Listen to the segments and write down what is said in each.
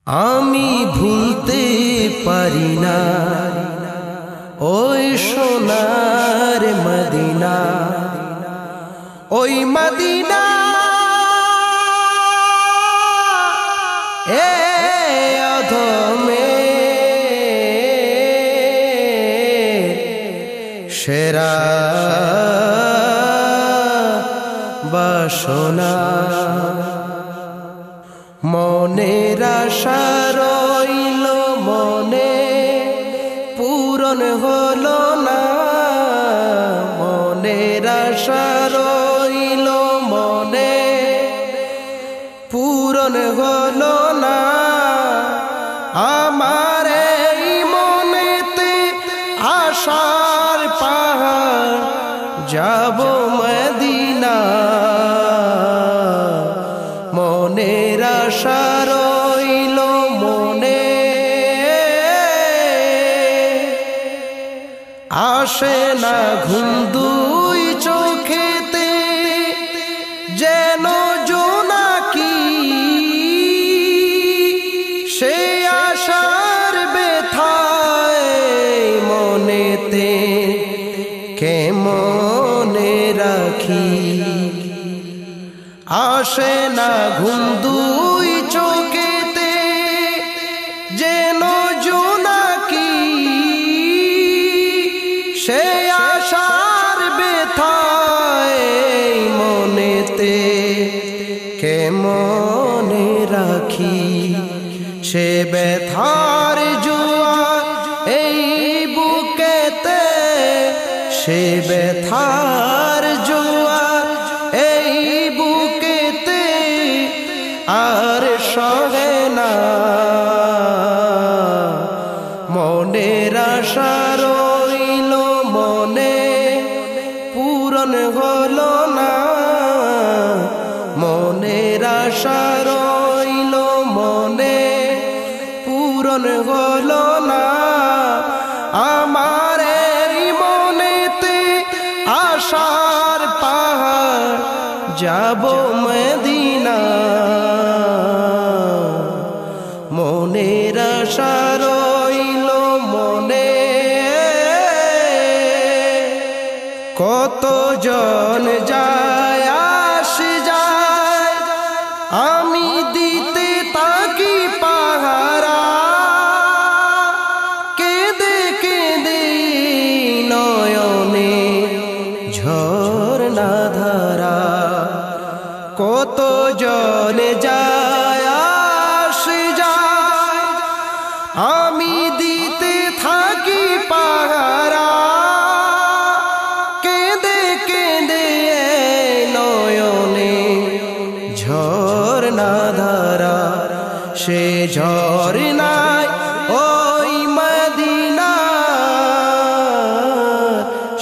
আমি ভুলতে পারি না ওই সোনার মদিনা, ওই মদিনা এ অধমে সেরা বাসনা। মনের আশা রইল মনে, পূরণ হলো না। মনের আশা রইল মনে, পূরণ হলো না। আমার এই মনেতে আশার পাহাড়, যাব মদিনা। মনের আশা রইল মনে, আসে না ঘুম দুই চোখেতে, যেন জোনাকি সে আশার ব্যথায় মনেতে কেমনে রাখি। আসে না ঘুম দুই চোখেতে, যেন জোনাকি সে আশার ব্যথায় মনেতে কেমনে রাখি। সে ব্যথার জোয়ার এই বুকেতে, সে ব্যথার জোয়ার এই বুকেতে আর সহে না। মনের আশা রইল মনে, পূরণ হলো না। মনের আশা রইল মনে, পূরণ হলো না। আমার এই মনেতে আশার পাহাড়, যাব মদিনা। মনের আশা রইল মনে, কত জন যায় আসে যায়, আমি দিতে থাকি পাহারা। কেঁদে কেঁদে নয়নে ঝরনা ধারা। কত জন যায় আসে যায়, আমি দিতে থাকি পাহারা। কেঁদে কেঁদে নয়নে ঝরনা ধারা। সে ঝরনায় ওই মদিনা,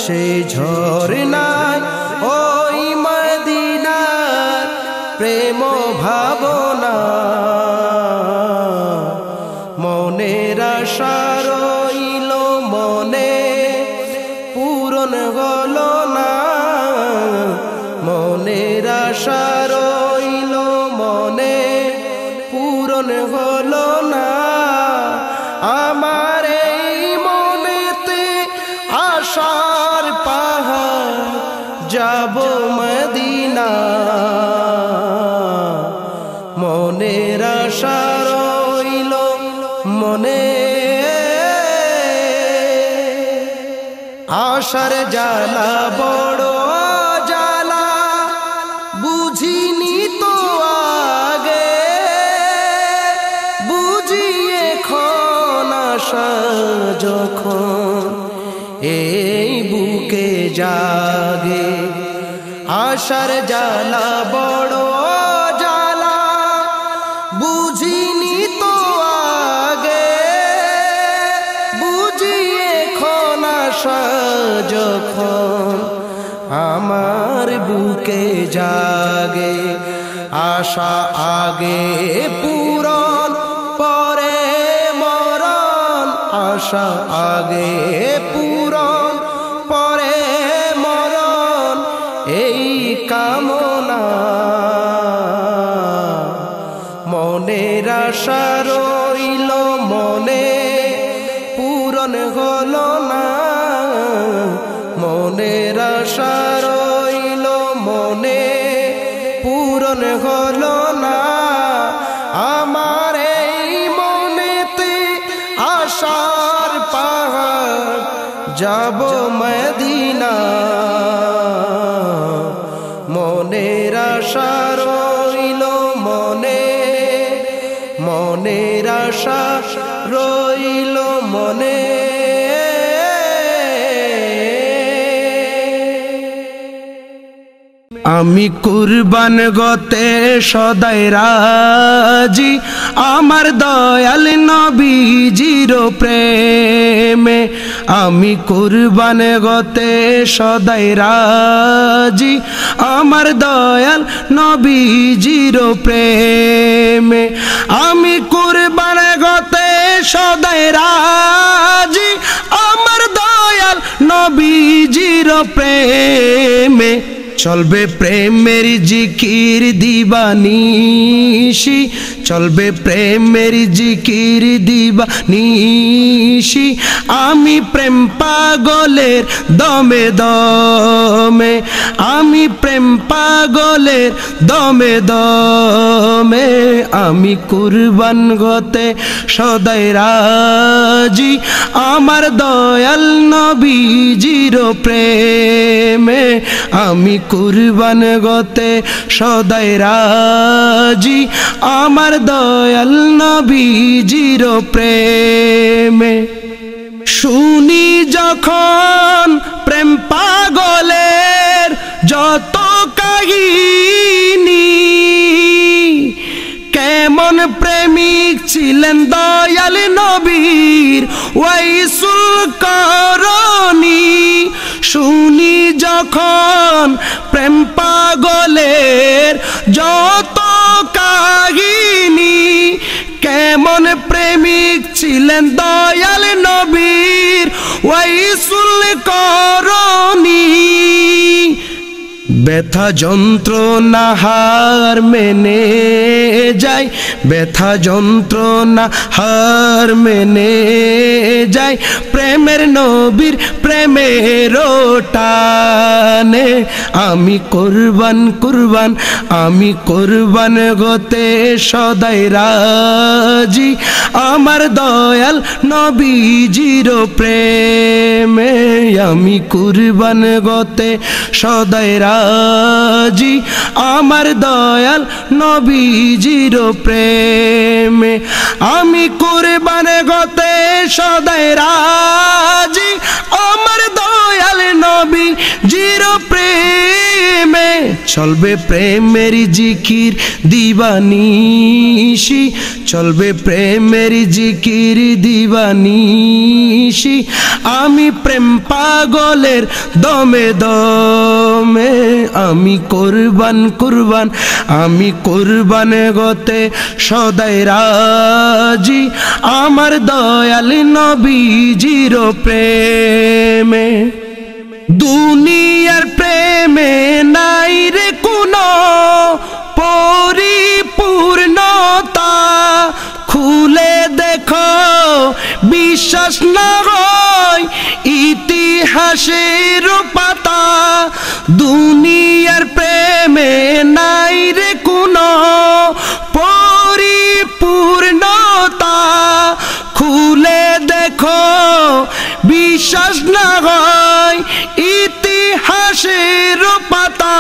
সে ঝরনায় ওই মদিনা প্রেম ভাবনা। মনের আশা রইল মনে, পূরণ হলো না। মনের আশা রইল মনে, পূরণ হলো না। আমার এই মনেতে আশার পাহাড়, যাব মদিনা। মনের আশা রইল মনে, আশার জ্বালা বড় জ্বালা, বুঝিনি তো আগে। বুঝি এখন আশা যখন এই বুকে জাগে। আশার জ্বালা বড় জ্বালা, বুঝিনি তো আগে। বুঝি এখন আশা যখন আমার বুকে জাগে। আশা আগে পূরণ পরে মরণ, আশা আগে পূরণ পরে মরণ, এই কামনা। মনের আশা রইল মনে পূরণ হলো না, মনের আশা রইল মনে পূরণ হলো না। আমার এই মনেতে আশার পাহাড় যাব মদিনা, মনের আশা রইল মনে, মনের আশা রইল মনে। আমি কুরবান গতে সদাই রাজি, আমার দয়াল নবীজির প্রেমে। আমি কুরবান গতে সদাই রাজি, আমার দয়াল নবীজির প্রেমে। আমি কুরবান গতে সদাই রাজি, আমার দয়াল নবীজির প্রেমে। চলবে প্রেমের জিকির দিবানিশি, চলবে প্রেমের জিকির দিবানিশি। আমি প্রেম পাগলের দমে দমে, আমি প্রেম পাগলের দমে দমে। আমি কুরবান গতে সদাই রাজি, আমার দয়াল নবীজির প্রেমে। আমি কুরবান গতে সদাই রাজি, আমার দয়াল নবীজির প্রেমে। শুনি যখন প্রেম পাগলের যত কাহিনী, কেমন প্রেমিক ছিলেন দয়াল নবীর ওয়াইসুল করণী। শুনি যখন প্রেম পাগলের যত কাহিনী, কেমন প্রেমিক ছিলেন দয়াল নবীর ওয়াইসুল করণী। ব্যথা যন্ত্রণা হার মেনে যায়, ব্যথা যন্ত্রণা হার মেনে যায়, প্রেমের নবীর প্রেমের টানে। আমি কুরবান কুরবান, আমি কুরবান গতে সদাই রাজি, আমার দয়াল নবীজির প্রেমে। আমি কুরবান গতে সদাই রাজি, আমার দয়াল নবীজির প্রেমে। আমি কুরবান গতে সদাই রাজি, আমার দয়াল নবীজির প্রেমে। চলবে প্রেমের জিকির দিবানিশি, চলবে প্রেমের জিকির দিবানিশি। আমি প্রেম পাগলের দমে দমে। আমি কুরবান কুরবান, আমি কুরবান গতে সদাই রাজি, আমার দয়াল নবীজির প্রেমে। দুনিয়ার প্রেমে নাই রে কোনো পরিপূর্ণতা, খুলে দেখো বিশ্বাস না হয় ইতিহাসের পাতা। দুনিয়ার প্রেমে নাই রে কোনো পরিপূর্ণতা, খুলে দেখো বিশ্বাস না হয় ইতিহাসের পাতা।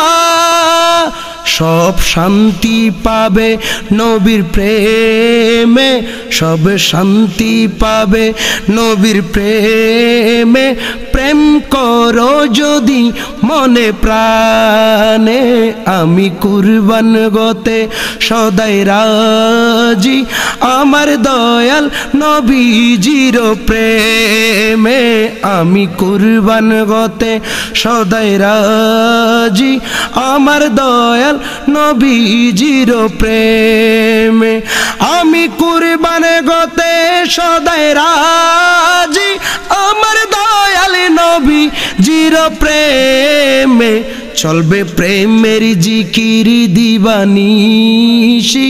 সব শান্তি পাবে নবীর প্রেমে, সব শান্তি পাবে নবীর প্রেমে। প্রেম করো যদি মনে প্রাণে, আমি কুরবান গতে সদাই রাজি, আমার দয়াল নবীজির প্রেমে। আমি কুরবান গতে সদাই রাজি, আমার দয়াল নবীজির প্রেমে। আমি কুরবান গতে সদাই রাজি, আমার দয়াল নবীজির প্রেমে। চলবে প্রেমের জিকির দিবানিশি,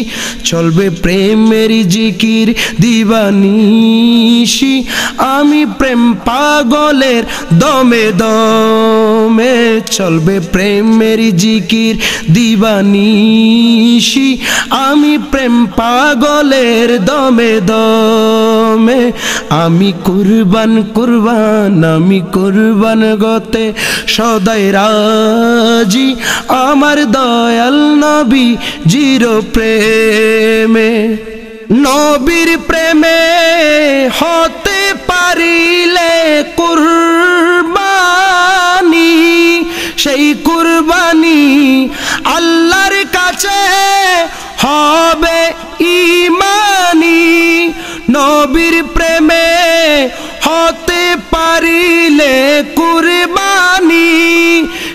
চলবে প্রেমের জিকির দিবানিশি। আমি প্রেম পাগলের দমে দমে, চলবে প্রেমের জিকির দিবানিশি। আমি প্রেম পাগলের দমে দমে, আমি কুরবান কুরবান, আমি কুরবান গতে সদাই রাজি, আমার দয়াল নবী জির প্রেমে। নবীর প্রেমে হতে পারিলে কুরবানি, সেই কুরবানি আল্লাহর কাছে হবে ঈমানি। নবীর প্রেমে হতে পারিলে কুরবানি,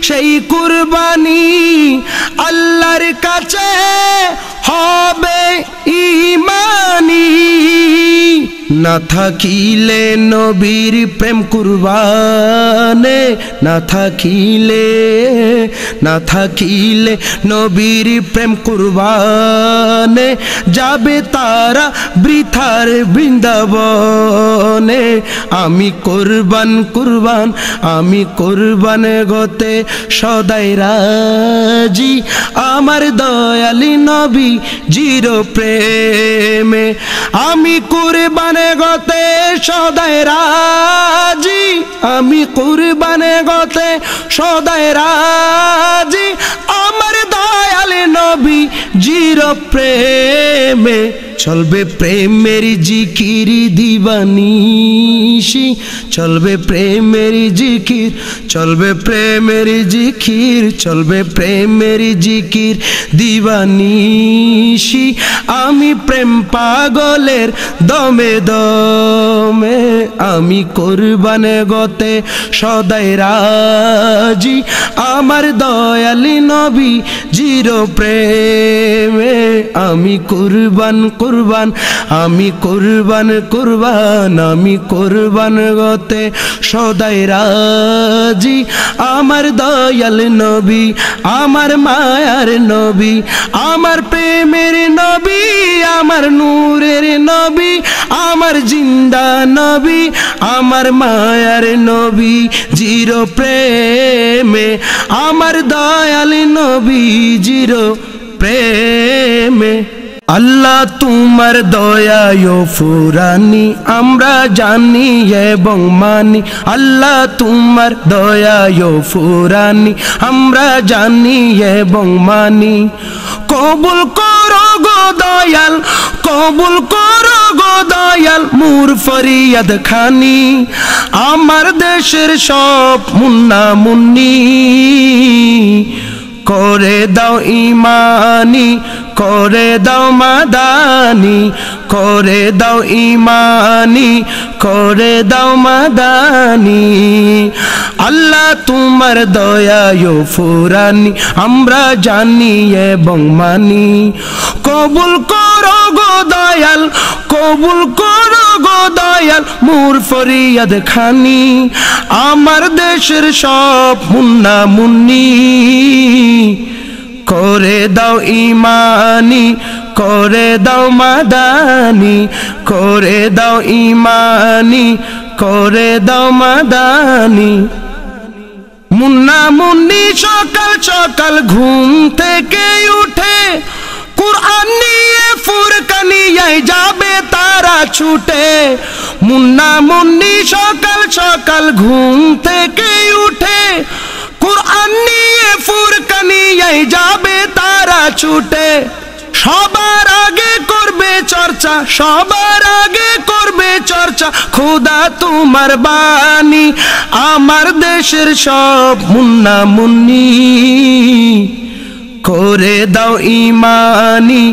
সেই কুরবানি আল্লাহর কাছে হবে ঈমানি। না থাকিলে নবীর প্রেম কুরবানে, না থাকিলে, না থাকিলে নবীর প্রেম কুরবানে, যাবে তারা বৃথার বৃন্দাবনে। আমি কুরবান কুরবান, আমি কুরবান গতে সদাই রাজি, আমার দয়ালি নবী জির প্রেমে। আমি কুরবান গতে সদাই রাজি, আমি কুরবান গতে সদাই রাজি, আমার দয়াল নবী জির প্রেমে। চলবে প্রেমের জিকির দিবানিশি, চলবে প্রেমের জিকির, চলবে প্রেমের জিকির, চলবে প্রেমের জিকির দিবানিশি। আমি প্রেম পাগলের দমে দমে, আমি কুরবান গতে সদাই রাজি, আমার দয়ালি নবী জির প্রেমে। আমি কুরবান কুরবান, আমি কুরবান কুরবান, আমি কুরবান গতে সদাই রাজি, আমার দয়াল নবী, আমার মায়ার নবী, আমার প্রেমের নবী, আমার নূরের নবী, আমার জিন্দা নবী, আমার মায়ার নবী জির প্রেমে, আমার দয়াল নবী জির প্রেমে। আল্লাহ তোমার দয়ায় ফুরানি আমরা জানি এবং মানি, আল্লাহ তোমার দয়ায় ফুরানি আমরা জানি এবং মানি। কবুল করো গো দয়াল, কবুল করো গো দয়াল মোর ফরিয়াদ খানি, আমার দেশের সব মুন্না মুন্নি করে দাও ঈমানি, করে দাও মাদানি, করে দাও ঈমানি, করে দাও মাদানি। আল্লাহ তোমার দয়ায় ফুরানি আমরা জানি এবং মানি। কবুল করো গো দয়াল, কবুল করো গো দয়াল মোর ফরিয়াদ খানি, আমার দেশের সব মুন্না মুন্নি করে দাও ঈমানি, করে দাও মাদানি, করে দাও ঈমানি, করে দাও মাদানি। মুন্না মুন্নি সকাল সকাল ঘুম থেকে উঠে, কুরআন নিয়ে ফুরকানিয়ায় যাবে তারা ছুটে। মুন্না মুন্নি সকাল সকাল ঘুম থেকে উঠে, কুরআন নিয়ে ফুরকানিয়ায় যাবে তারা ছুটে। সবার আগে করবে চর্চা, সবার আগে করবে চর্চা খোদা তোমার বাণী, আমার দেশের সব মুন্না মুন্নি করে দাও ঈমানি,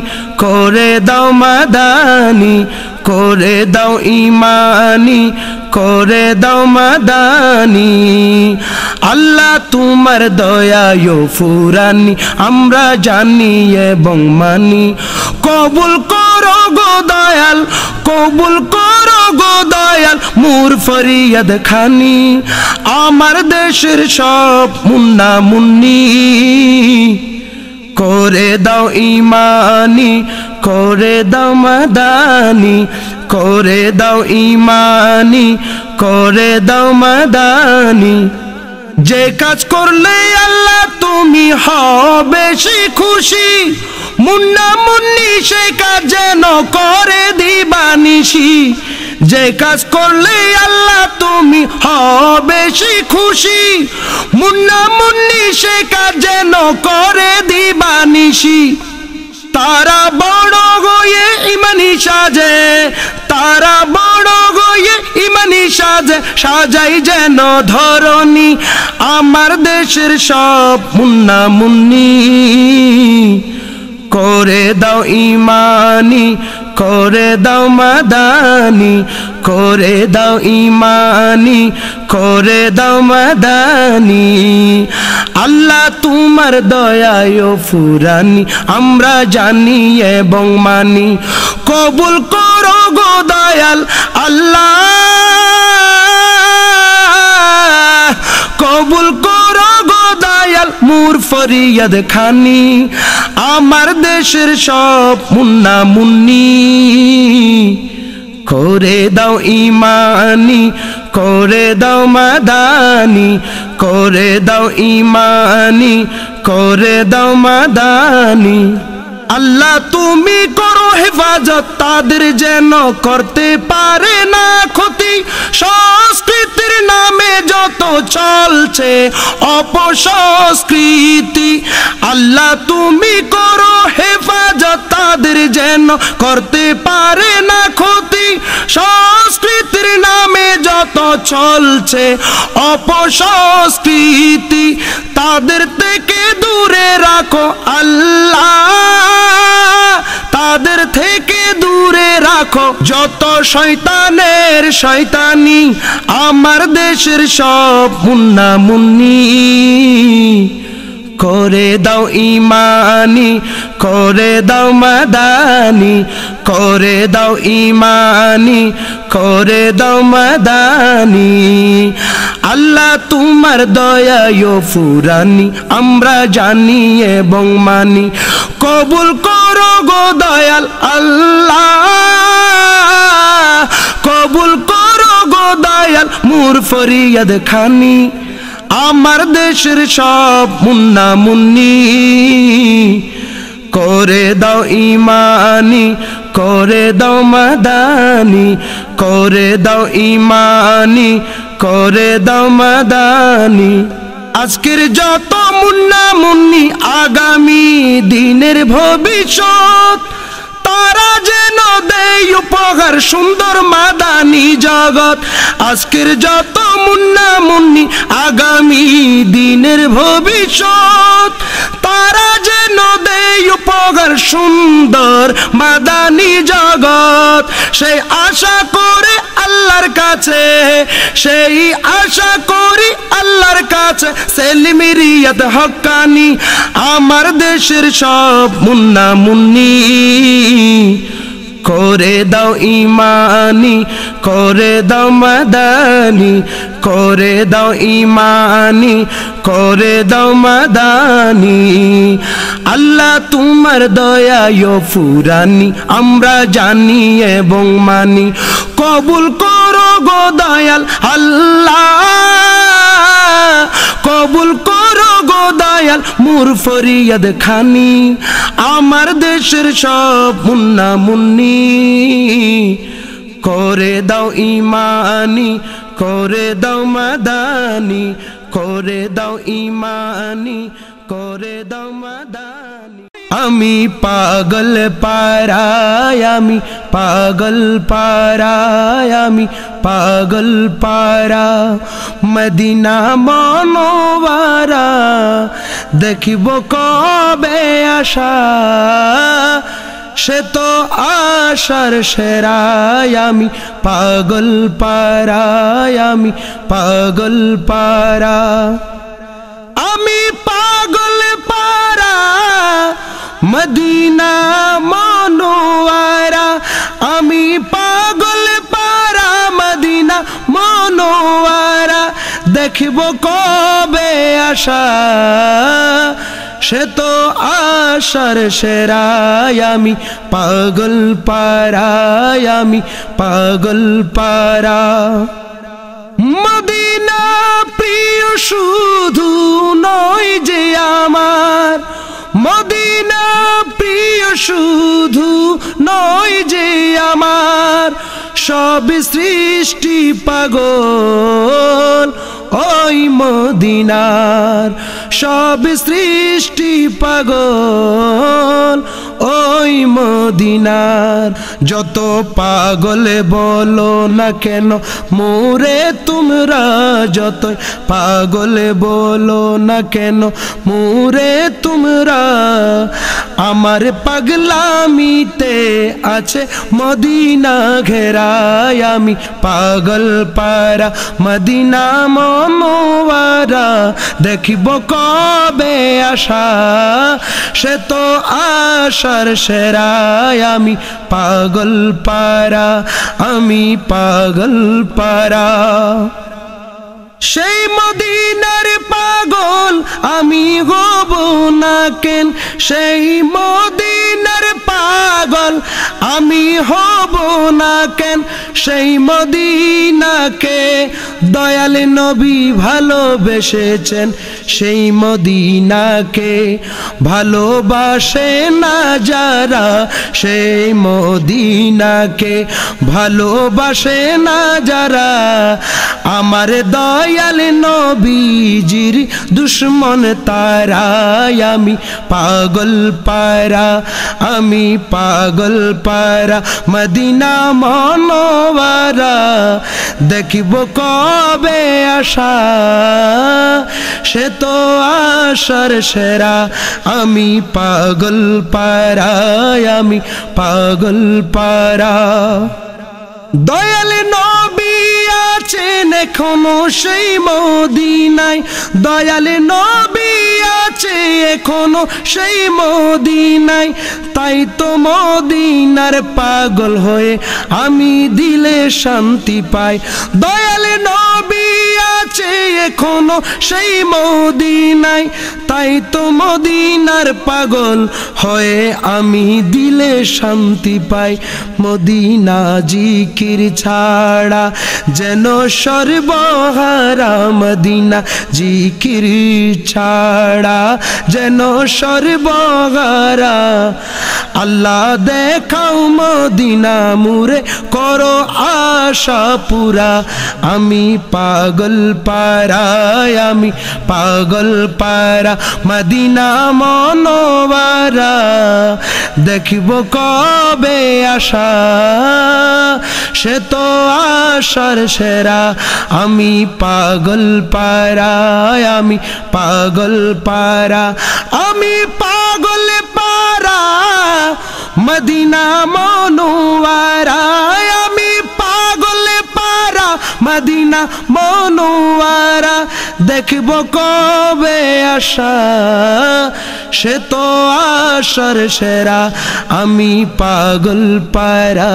করে দাও মাদানি, করে দাও ঈমানি, করে দাও মাদানি। আল্লাহ তোমার দয়ায় ফুরানি আমরা জানি এবং মানি। কবুল করো গো দয়াল, কবুল করো গো দয়াল দয়াল মোর ফরিয়াদ খানি আমার দেশের সব মুন্না মুন্নি করে দাও ইমানি করে দাও মাদানি করে দাও ইমানি করে দাও মাদানি যে কাজ করলে আল্লাহ তুমি হবে সে খুশি মুন্না মুন্নি সে কাজ যেন করে দিবানিশি যে কাজ করলে আল্লাহ তুমি হবে সে খুশি মুন্না মুন্নি সে কাজ যেন করে দিবানিশি তারা বড় গয়ে ইমানি সাজে তারা বড় গয়ে ইমানি সাজে সাজাই যেন ধরনি আমার দেশের সব মুন্না মুন্নি করে দাও ইমানি করে দাও মাদানি করে দাও ইমানি করে দাও মাদানি আল্লাহ তোমার দয়ায় ফুরানি আমরা জানি এবং মানি কবুল করো গো দয়াল আল্লাহ কবুল করো গো দয়াল মোর ফরিয়াদ খানি আমার দেশের সব মুন্না মুন্নি করে দাও ইমানি করে দাও মাদানি করে দাও ইমানি করে দাও মাদানি আল্লাহ তুমি করো হেফাজত তাদের যেন করতে পারে না ক্ষতি সংস্কৃতির নামে যত চলছে অপসংস্কৃতি আল্লাহ তুমি করো হেফাজত তাদের যেন করতে পারে না ক্ষতি সংস্কৃতির নামে যত চলছে অপসংস্কৃতি তাদের থেকে দূরে রাখো আল্লাহ তাদের থেকে দূরে রাখো যত শয়তানের শয়তানি আমার দেশের সব মুন্না মুন্নি করে দাও ইমানি করে দাও মাদানি করে দাও ইমানি করে দাও মাদানি আল্লাহ তোমার দয়ায় ফুরানি আমরা জানি এবং মানি কবুল করো গো দয়াল আল্লাহ কবুল করো গো দয়াল মোর ফরিয়াদ খানি আমার দেশের সব মুন্না মুন্নি করে দাও ইমানি করে দাও মাদানি করে দাও ইমানি করে দাও মাদানি আজকের যত মুন্না মুন্নি আগামী দিনের ভবিষ্যৎ তারা যেন দেয় উপহার সুন্দর মাদানি জগৎ আজকের যত মুন্না মুন্নি আগামী দিনের ভবিষ্যৎ তারা যেন দেয় উপহার সুন্দর মাদানি জগৎ সেই আশা করে আল্লাহর কাছে সেই আশা করি আল্লাহর কাছে সেলিমিরিয়াত হক্কানি আমার দেশের সব মুন্না মুন্নি করে দাও ইমানি করে দাও মাদানি করে দাও ইমানি করে দাও মাদানি আল্লাহ তোমার দয়ায় ফুরানি আমরা জানি এবং মানি কবুল করো গো দয়াল আল্লাহ কবুল করো গো দয়াল মোর ফরিয়াদ খানি আমার দেশের সব মুন্না মুন্নি করে দাও ইমানি করে দাও মাদানি করে দাও ইমানি করে দাও মাদানি আমি পাগল পারায় আমি পাগল পারায় আমি পাগল পারা মদিনা মনোয়ারা দেখিব কবে আশা সে তো আশার সেরায় আমি পাগল পারায় আমি পাগল পারা আমি পাগল পারা মদিনা মনোয়ারা আমি পাগল পারা মদিনা মনোয়ারা দেখিব কবে আশা সে তো আশার সেরায় আমি পাগল পারায় আমি পাগল পারা মদিনা প্রিয় শুধু নয় যে আমার মদিনা প্রিয় শুধু নয় যে আমার সব সৃষ্টি পাগল ওই মদিনার সব সৃষ্টি পাগল ওই মদিনার যত পাগলে বলো না কেন মোরে তোমরা যত পাগলে বলো না কেন মোরে তোমরা আমার পাগলামিতে আছে মদিনা ঘেরায় আমি পাগল পারা মদিনা মনোয়ারা দেখিব কবে আশা সে তো আশার সেরায় আমি পাগল পারা আমি পাগল পারা সেই মদিনার পাগল আমি হব না কেন সেই মদিনার পাগল আমি হব না কেন সেই মদিনাকে দয়াল নবী ভালোবেসেছেন সেই মদিনাকে ভালোবাসে না যারা সেই মদিনাকে ভালোবাসে না যারা আমার দয়াল নবীজির দুশ্মন তারাই আমি পাগল পারা আমি পাগল পারা মদিনা মনোয়ারা দেখিব কবে আশা সে তো আশার সেরা আমি পাগল পারা আমি পাগল পারা দয়াল নবী আছেন এখনো সেই মদিনায় দয়াল নবী আছে এখনো সেই মদিনায় তাই তো মদিনার পাগল হয়ে আমি দিলে শান্তি পাই দয়াল নবী আছে এখনো সেই মদিনায় তাই তো মদিনার পাগল হয়ে আমি দিলে শান্তি পাই মদিনা জিকির ছাড়া যেন সর্বহারা মদিনা জিকির ছাড়া যেন সর্বহারা আল্লাহ দেখাও মদিনা মুরে করো আশা পুরা আমি পাগল পারা আমি পাগল পারা মদিনা মনোয়ারা দেখিব কবে আশা সে তো আশার সেরা আমি পাগল পারা আমি পাগল পারা আমি পাগল পারা মদিনা মনোয়ারা আমি পাগল পারা মদিনা মনোয়ারা দেখিব কবে আশা সে তো আশার সেরা আমি পাগল পারা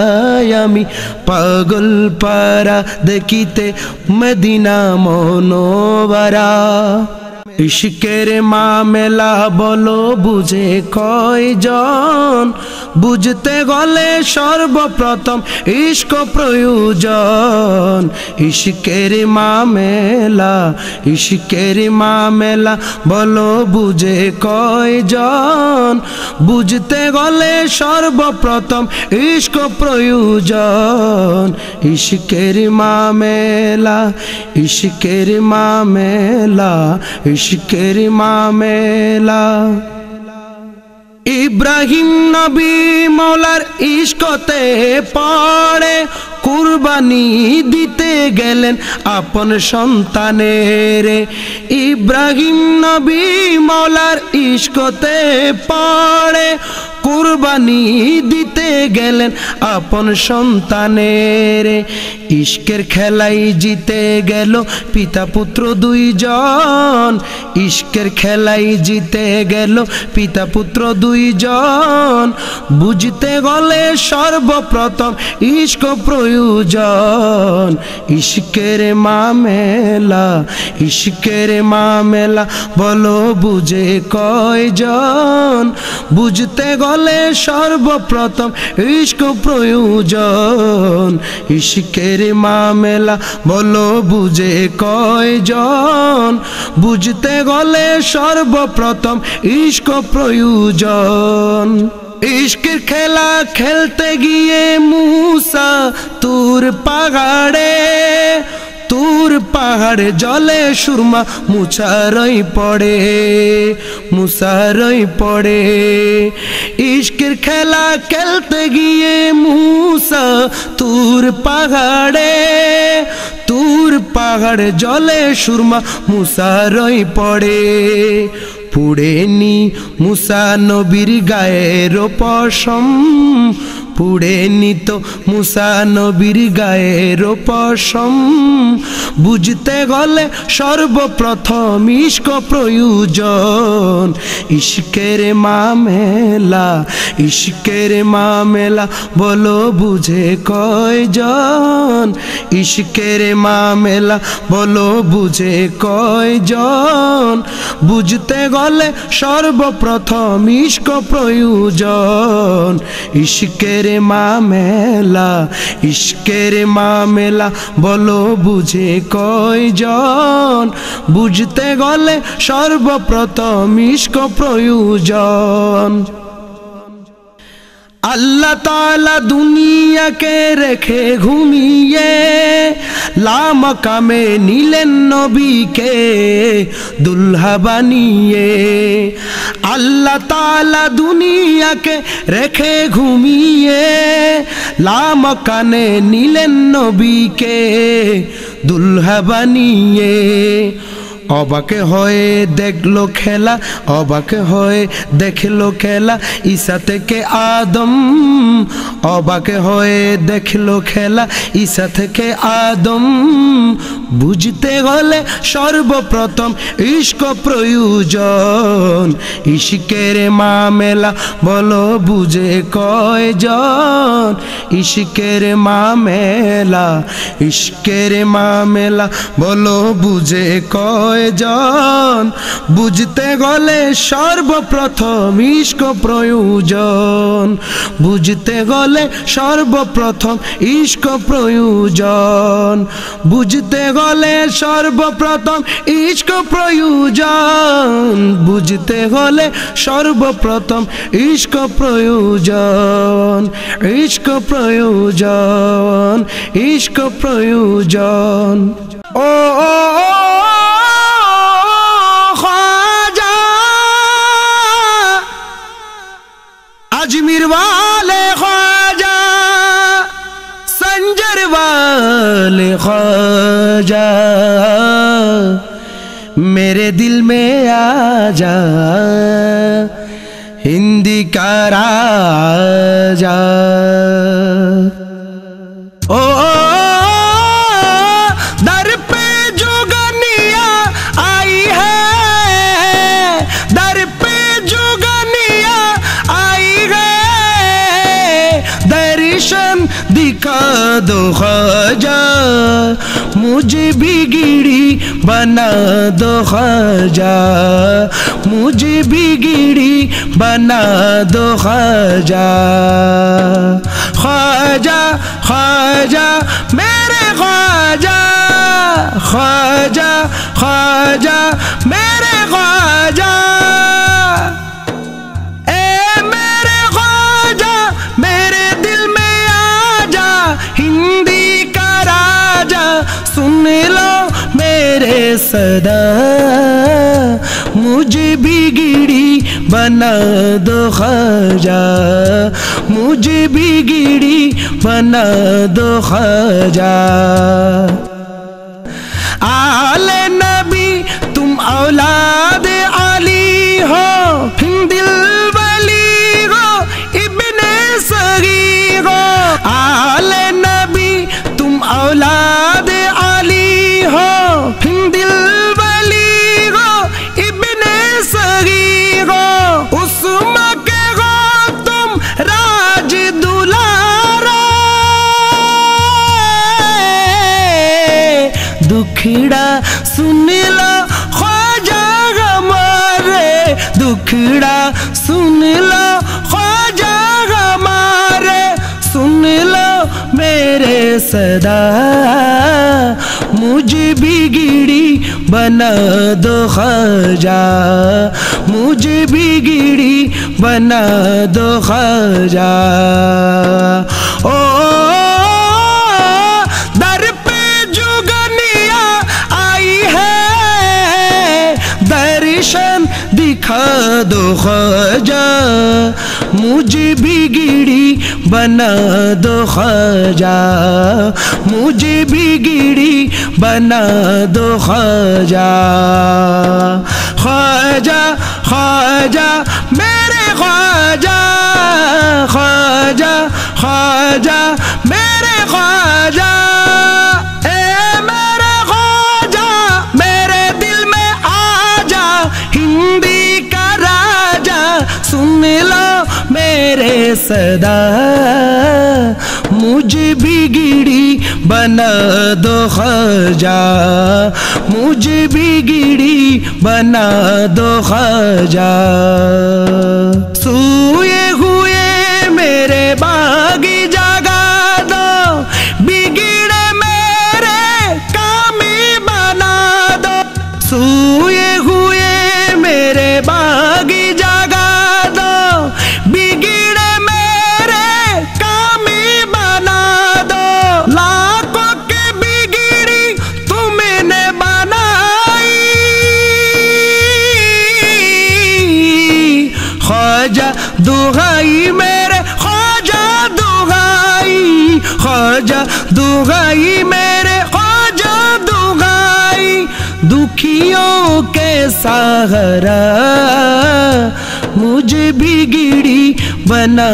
আমি পাগল পারা দেখিতে মদিনা মনোয়ারা ইশকের মামেলা বলো বুঝে কয়জন বুঝতে গলে সর্বপ্রথম ইশক প্রয়োজন ইশকের মামেলা বলো বুঝে কয়জন বুঝতে গলে সর্বপ্রথম ইশক প্রয়োজন ইশকের মামেলা ইশকের মামেলা ইশকের মামেলা ইব্রাহিম নবী মৌলার ইশকতে পড়ে কুরবানি দিতে গেলেন আপন সন্তানের ইব্রাহিম নবী মৌলার ইশকতে পড়ে কুরবানি দিতে গেলেন আপন সন্তানের। ইশকের খেলাই জিতে গেল পিতা পুত্র দুইজন, ইশকের খেলাই জিতে গেল পিতা পুত্র দুইজন। বুঝতে গেলে সর্বপ্রথম ইশক প্রয়োজন। ইশকের মামেলা, ইশকের মামেলা বলো বুঝে কয়জন? বুঝতে গেলে সর্বপ্রথম ইশক প্রয়োজন। ইশকের মামেলা বলো বুঝে কয়জন? বুঝতে গেলে সর্বপ্রথম ইশক প্রয়োজন। ইশকের খেলা খেলতে গিয়ে মুসা তুর পাহাড়ে, তুর পাহাড়ে জলে সুরমা মুছারই পড়ে, মুছারই পড়ে। ইশকের খেলা খেলতে গিয়ে মুসা তুর পাহাড়ে, তুর পাহাড়ে জলে সুরমা মুছারই পড়ে। পুড়েনি মুসা নবীর গায়ের পশম, পুড়েনি তো মুসা নবীর গায়ের পশম। বুঝতে গেলে সর্বপ্রথম ইশক প্রয়োজন। ইশকের মামেলা, ইশকের মামেলা বলো বুঝে কয়জন? ইশকের মামেলা বলো বুঝে কয়জন? বুঝতে গেলে সর্বপ্রথম ইশক প্রয়োজন। ইশকের মামেলা, ইশকের মামেলা বলো বুঝে কয়জন? বুঝতে গেলে সর্বপ্রথম ইশক প্রয়োজন। আল্লাহ তাআলা দুনিয়াকে রেখে ঘুমিয়ে লামাকামে নিলেন নবীকে দুলহা বানিয়ে। আল্লাহ তাআলা দুনিয়াকে রেখে ঘুমিয়ে লামাকানে নিলেন নবীকে দুলহা বানিয়ে। অবাক হয়ে দেখলো খেলা, অবাক হয়ে দেখলো খেলা ঈসা থেকে আদম, অবাক হয়ে দেখলো খেলা ঈসা থেকে আদম। বুঝতে গেলে সর্বপ্রথম ইশক প্রয়োজন। ইশকের মামেলা বলো বুঝে কয়জন? ইশকের মামেলা, ইশকের মামেলা বলো বুঝে কয়জন? বুঝতে গেলে সর্বপ্রথম ইশক প্রয়োজন। বুঝতে গেলে সর্বপ্রথম ইশক প্রয়োজন। বুঝতে গেলে সর্বপ্রথম ইশক প্রয়োজন। বুঝতে গেলে সর্বপ্রথম ইশক প্রয়োজন। ইশক প্রয়োজন, ইশক প্রয়োজন। ও अजमेर वाले ख्वाजा, संजर वाले ख्वाजा, मेरे दिल में आ जा हिंदी का राजा। ओ दर पे जुगनिया आई है, दर पे जुगनिया आई है, दर्शन दिखा दो ख्वाजा, मुझे बिगड़ी बना दो ख्वाजा, मुझे बिगड़ी बना दो ख्वाजा। ख्वाजा ख्वाजा मेरे ख्वाजा, ख्वाजा ख्वाजा मेरे ख्वाजा। ए मेरे ख्वाजा मेरे दिल में आजा, हिंदी का राजा सुन लो मेरे सदा, मुझे बिगड़ी बना दो ख्वाजा, मुझे बिगड़ी बना दो ख्वाजा। आले नबी तुम औलाद अली हो, हिंदिल वली हो, दुखड़ा सुन लो ख्वाजा हमारे, दुखड़ा सुन लो ख्वाजा हमारे, सुन लो मेरे सदा, मुझे बिगड़ी बना दो ख्वाजा, मुझे बिगड़ी बना दो ख्वाजा। ओ दर पे जुगनिया आई है, दर्शन दिखा दो ख्वाजा, मुझे बिगड़ी बना दो ख्वाजा, मुझे बिगड़ी बना दो ख्वाजा। ख्वाजा ख्वाजा मेरे ख्वाजा, ख्वाजा ख्वाजा मेरे ख्वाजा, ए मेरे ख्वाजा मेरे दिल में आजा, हिंदी का राजा सुन लो मेरे सदा, मुझे बिगड़ी बना दो ख्वाजा, मुझे बिगड़ी बना दो ख्वाजा। सोए हुए मेरे बागी जगा दो, बिगड़े मेरे कामी बना दो, सोए हुए मेरे बागी जगा दो, बिगड़े मेरे कामी बना दो, लाखों के बिगड़ी तुमने बनाई, ख्वाजा दुहाई मेरे ख्वाजा दुहाई, ख्वाजा दुहाई मेरे ख्वाजा दुहाई, दुखियों के सहारा मुझे बिगड़ी बना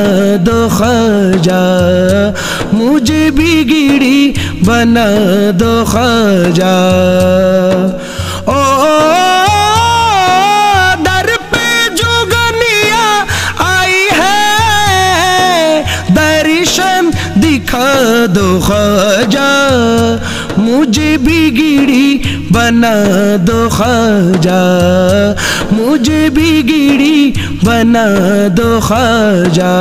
दो ख्वाजा, मुझे बिगड़ी बना दो ख्वाजा। ओ दर पे जुगनिया आई है, दर्शन दिखा दो ख्वाजा, मुझे बिगड़ी बना दो ख्वाजा, मुझे बिगड़ी बना दो ख्वाजा।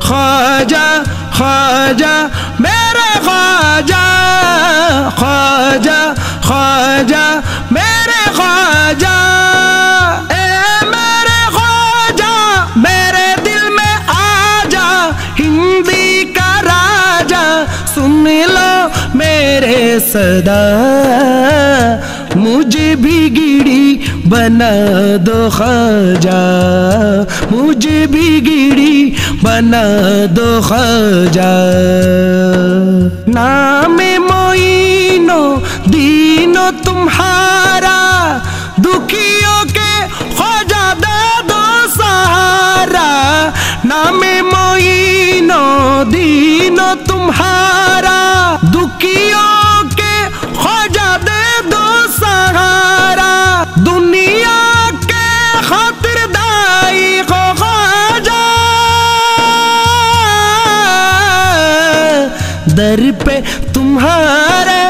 ख्वाजा ख्वाजा मेरे ख्वाजा, ख्वाजा ख्वाजा मेरे ख्वाजा, ए मेरे ख्वाजा मेरे दिल में आजा, हिंदी का राजा सुन लो मेरे सदा, मुझे बिगड़ी बना दो ख्वाजा, मुझे बिगड़ी बना दो ख्वाजा। नाम मोइनो दीनो तुम्हारा, दुखियों के ख्वाजा दे दो सहारा, नाम मोइनो दीनो तुम्हारा, दुखियों के ख्वाजा दे दो सहारा, दुनिया के खातिर दाई को ख्वाजा, दर पे तुम्हारे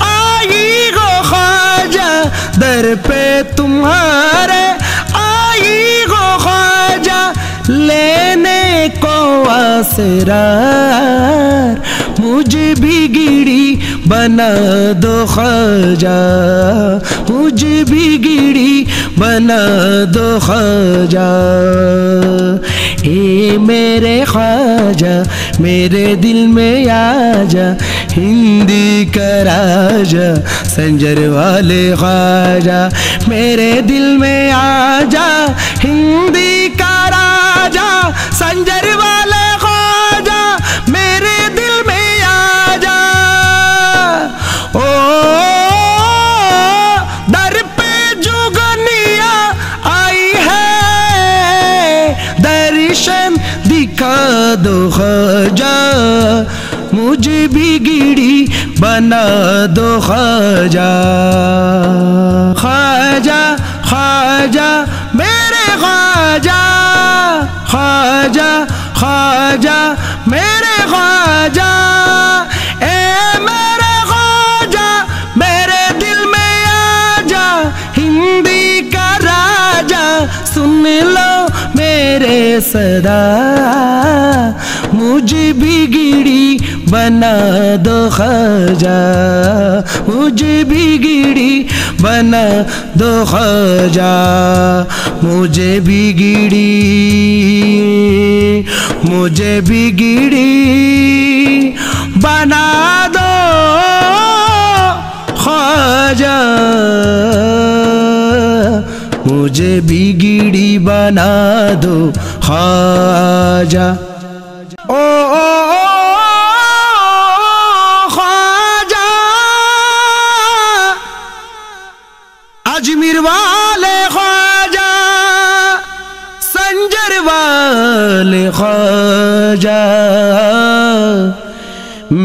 आई गो ख्वाजा, दर पे तुम्हारे आई गो ख्वाजा, लेने को आसरार मुझे बिगड़ी बना दो ख्वाजा, मुझे बिगड़ी बना दो ख्वाजा। ए मेरे ख्वाजा मेरे दिल में आजा, हिंदी का राजा संजर वाले ख्वाजा, मेरे दिल में आजा, हिंदी का राजा संजर वाले ख्वाजा, मेरे दिल में आजा। ओ दर पे जुगनिया आई है, दर्शन दिखा दो ख्वाजा, मुझे बिगड़ी बना दो ख्वाजा। ख्वाजा ख्वाजा मेरे ख्वाजा, ख्वाजा ख्वाजा मेरे ख्वाजा, ए मेरे ख्वाजा सदा मुझे बिगड़ी बना दो ख्वाजा, मुझे बिगड़ी बना दो ख्वाजा, मुझे बिगड़ी बना दो ख्वाजा, मुझे बिगड़ी बना दो ख्वाजा। ओ ख्वाजा अजमेर वाले ख्वाजा, संजर वाले ख्वाजा,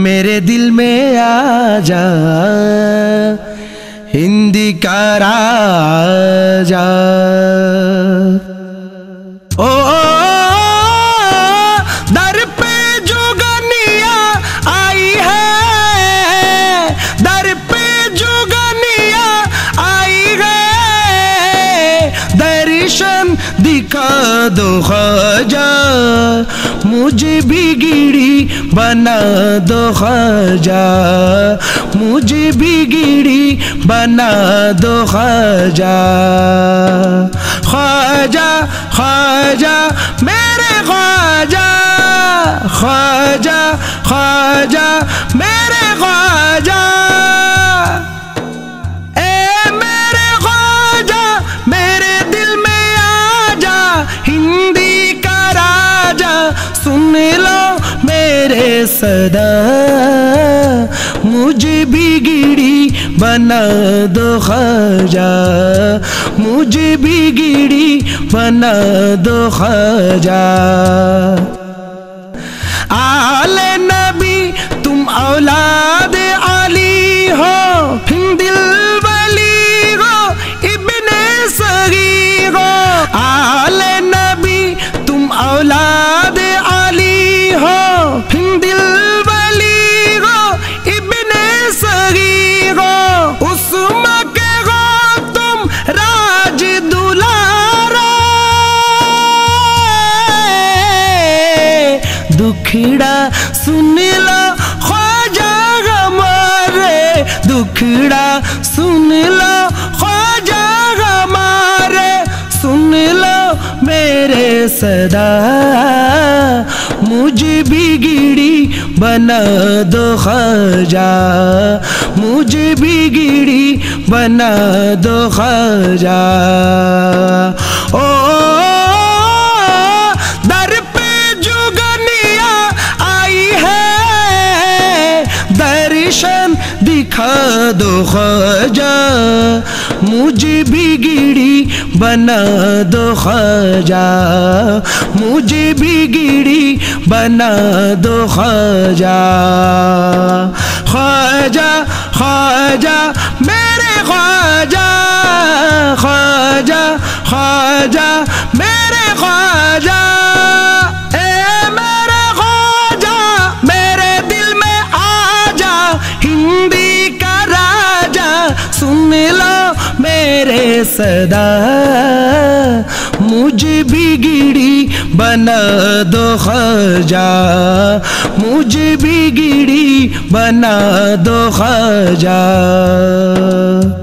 मेरे दिल में आ जा हिंदी का राजा। ओ दर पे जुगनिया आई है, दर पे जुगनिया आई है, दर्शन दिखा दो ख्वाजा, मुझे बिगड़ी बना दो ख्वाजा, मुझे बिगड़ी बना दो ख्वाजा। ख्वाजा ख्वाजा मेरे ख्वाजा, ख्वाजा ख्वाजा मेरे ख्वाजा, ए मेरे ख्वाजा मेरे दिल में आ जा हिंदी का राजा, सुन लो मेरे सदा, मुझे बिगड़ी बना दो ख्वाजा, मुझे बिगड़ी बना दो ख्वाजा। आले नबी तुम औलाद अली हो, दिल वली हो, इब्ने सगी हो। आले नबी तुम औलाद अली हो, दिल वली हो, इब्ने सगी हो। उस्मा के हो तुम राज दुलारा, दुखड़ा सुन लो ख्वाजा हमारे, दुखड़ा सुन लो ख्वाजा हमारे, सुन लो मेरे सदा, मुझे बिगड़ी बना दो ख्वाजा, मुझे बिगड़ी बना दो ख्वाजा। ओ दर पे जुगनिया आई है, दर्शन दिखा दो ख्वाजा, मुझे बिगड़ी बना दो ख्वाजा, मुझे बिगड़ी बना दो ख्वाजा। ख्वाजा ख्वाजा मेरे ख्वाजा, ख्वाजा ख्वाजा मेरे ख्वाजा, ए मेरे ख्वाजा मेरे दिल में आ जा हिंदी का राजा, सुन लो मेरे सदा, मुझे बिगड़ी बना दो ख्वाजा, मुझे बिगड़ी बना दो ख्वाजा।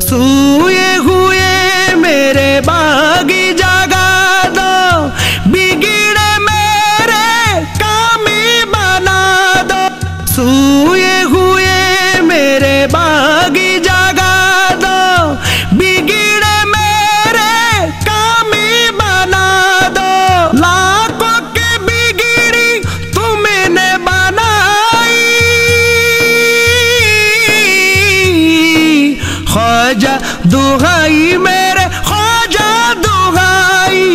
सोए हुए मेरे बागी जगा दो, बिगड़े मेरे कामी बना दो। सोए हुए मेरे बागी जगा दो, बिगड़े मेरे कामी बना दो। लाखों की बिगड़ी तुमने बनाई, ख्वाजा दुहाई मेरे ख्वाजा दुहाई,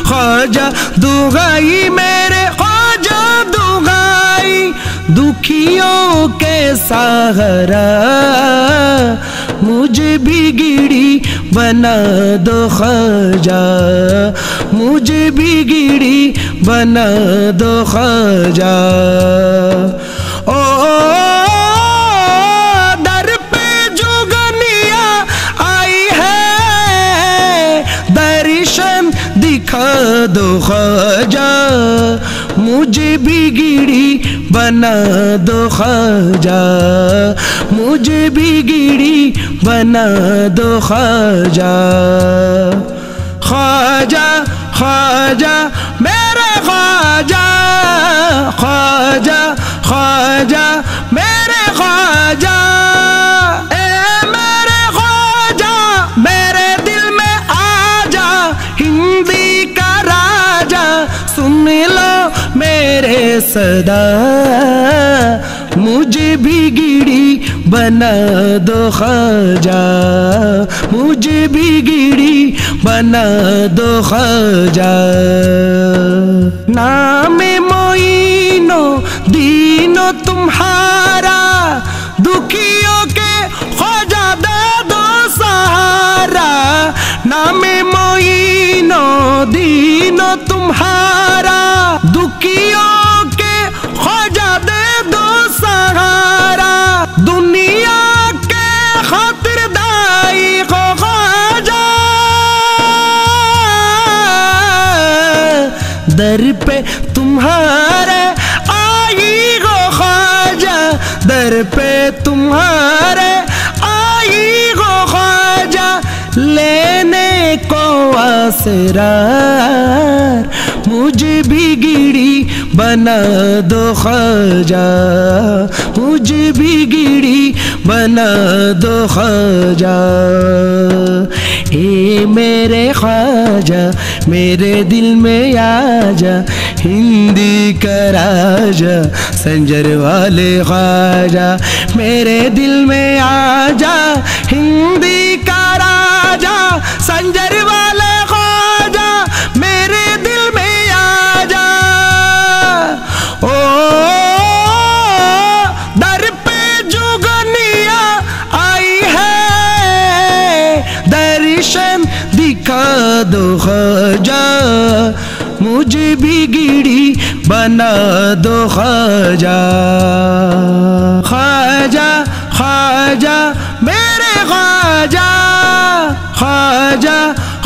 ख्वाजा दुहाई मेरे ख्वाजा दुहाई, दुखियों के सहारा, मुझे बिगड़ी बना दो ख्वाजा, मुझे बिगड़ी बना दो ख्वाजा। ओ दर पे जुगनिया आई है, दर्शन दिखा दो ख्वाजा, मुझे बिगड़ी बना दो ख्वाजा, मुझे बिगड़ी बना दो ख्वाजा। ख्वाजा ख्वाजा मेरे ख्वाजा, ख्वाजा ख्वाजा मेरे ख्वाजा, ए मेरे ख्वाजा मेरे दिल में आजा, हिंदी का राजा सुन लो मेरे सदा, मुझे बिगड़ी बना दो ख्वाजा, मुझे बिगड़ी बना दो ख्वाजा। नाम मोइनो दीनो तुम्हारा, दुखियों के ख्वाजा दे दो सहारा। नाम मोइनो दीनो तुम्हारा, दुखियों के ख्वाजा दे दो सहारा। दुनिया के खातिर दाई को ख्वाजा, दर पे तुम्हारे आई गो ख्वाजा, दर पे तुम्हारे आई गो ख्वाजा। लेने को आसरार, मुझे बिगड़ी बना दो ख्वाजा, मुझे बिगड़ी बना दो ख्वाजा। ए मेरे ख्वाजा मेरे दिल में आजा, हिंदी का राजा संजर वाले ख्वाजा। मेरे दिल में आजा, हिंदी का राजा संजर वाले ख्वाजा, मेरे दिल में आजा। ओ दर पे जुगनिया आई है, दर्शन दिखा दो ख्वाजा, मुझे बिगड़ी बना दो ख्वाजा। ख्वाजा ख्वाजा मेरे ख्वाजा, ख्वाजा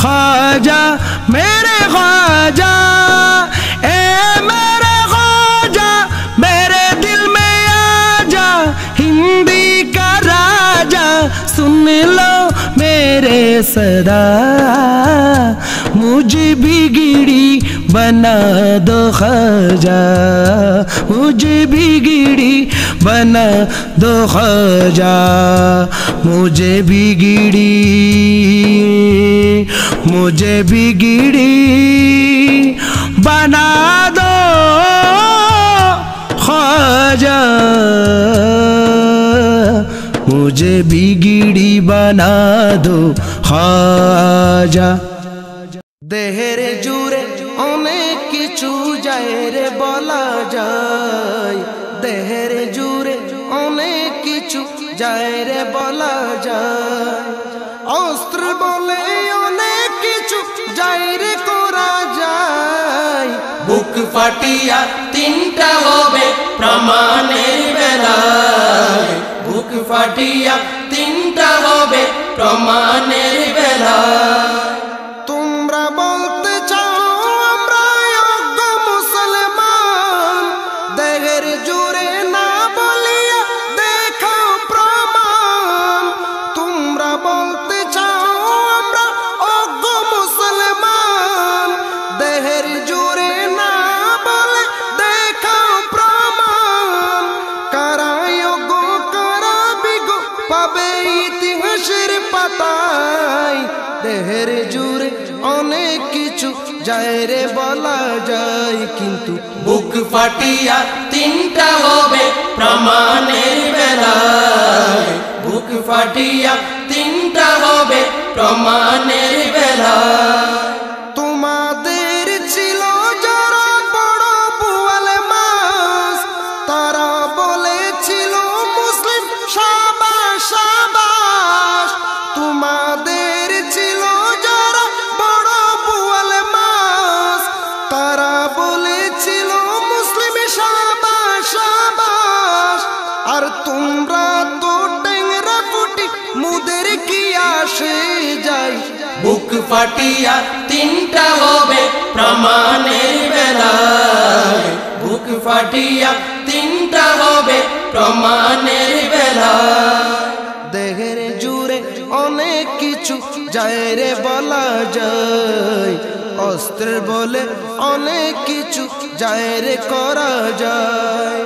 ख्वाजा मेरे ख्वाजा, ए मेरे ख्वाजा मेरे दिल में आजा, हिंदी का राजा सुन लो मेरे सदा, मुझे बिगड़ी बना दो ख्वाजा, मुझे बिगड़ी बना दो ख्वाजा। मुझे बिगड़ी, मुझे बिगड़ी बना दो ख्वाजा, मुझे बिगड़ी बना दो ख्वाजा। देहरे जुरे অনেক কিছু যায় রে বলা যায়, দেহেরে জুড়ে অনেক কিছু যায় রে বলা যায়। অস্ত্র বলে অনেক কিছু যায় রে করা যায়, বুক ফাটিয়া তিনটা হবে প্রমাণের বেলায়, বুক ফাটিয়া তিনটা হবে প্রমাণের বেলায়। তোমরা বলতে চাও আমরা অজ্ঞ মুসলমান, দেহের জুড়ে না বলিয়া দেখাও প্রমাণ। তোমরা বলতে চাও আমরা অজ্ঞ মুসলমান, দেহের জুড়ে না বলে দেখাও প্রমাণ। কারা অজ্ঞ কারা বিজ্ঞ পাবে ইতিহাসের পাতায়, দেহের জুড়ে অনেক কিছু যায় রে বলা যায়, কিন্তু বুক ফাটিয়া তিনটা হবে প্রমাণের বেলায়, বুক ফাটিয়া তিনটা হবে প্রমাণের বেলায়। তোমাদের ছিল যারা বড় বুয়াল মাস, তারা বলেছিল মুসলিম শাবাশ শাবাশ। তোমাদের ছিল যারা বড় বুয়াল মাস, তারা বলেছিল মুসলিম শাবাশ শাবাশ। আর তোমরা তো টেংরা ফুটি মুদের কি আসে যায়, বুক ফাটিয়া তিনটা হবে প্রমাণের বেলায়, বুক ফাটিয়া তিনটা হবে প্রমাণের বেলায়। দেহের জুড়ে অনেক কিছু যায় রে বলা যায়, অস্ত্রের বলে অনেক কিছু যায় রে করা যায়,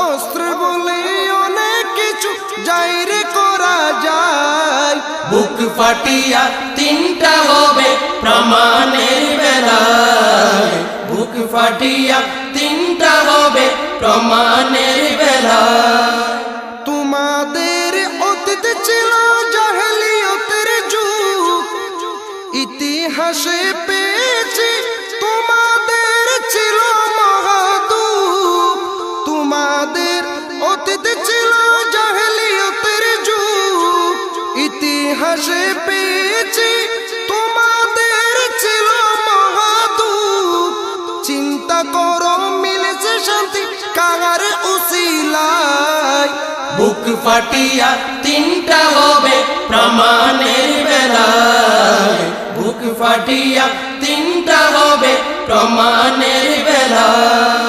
অস্ত্রের বলে অনেক কিছু যায় রে করা যায়। বুক ফাটিয়া তিনটা হবে প্রমাণের বেলায়, বুক ফাটিয়া তিনটা হবে প্রমাণের বেলায়। তোমাদের অতীত ছিল জাহেলিয়তের যুগ, ইতিহাসে পেয়েছি তোমাদের ছিল মহাদুখ। তোমাদের অতীত ছিল জাহেলিয়তের যুগ, ইতিহাসে পেয়েছি তোমাদের ছিল মহাদুখ। চিন্তা করো মিলেছে শান্তি কার উসিলায়, বুক ফাটিয়া তিনটা হবে প্রমাণের বেলায়, বুক ফাটিয়া তিনটা হবে প্রমাণের বেলায়।